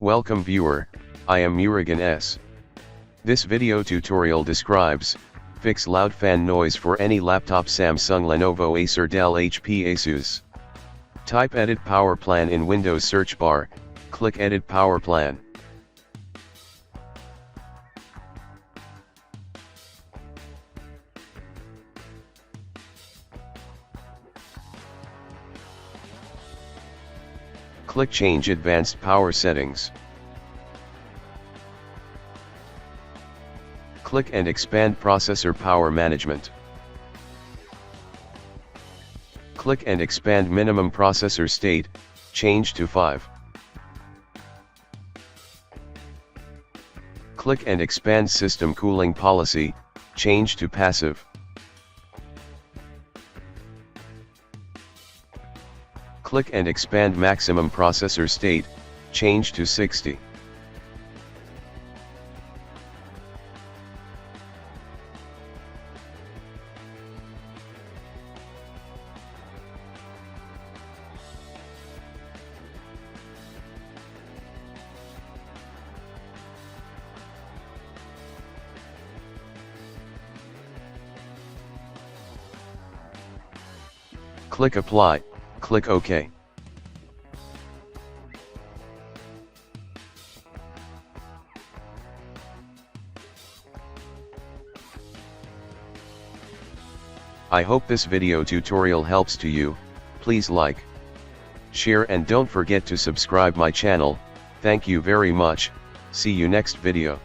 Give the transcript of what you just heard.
Welcome viewer, I am Murugan S. This video tutorial describes, fix loud fan noise for any laptop Samsung, Lenovo, Acer, Dell, HP, Asus. Type Edit Power Plan in Windows search bar, click Edit Power Plan. Click Change Advanced Power Settings. Click and expand Processor Power Management. Click and expand Minimum Processor State, change to 5. Click and expand System Cooling Policy, change to Passive. Click and expand Maximum Processor State, change to 60. Click Apply, click OK. I hope this video tutorial helps to you. Please like, share and don't forget to subscribe my channel. Thank you very much. See you next video.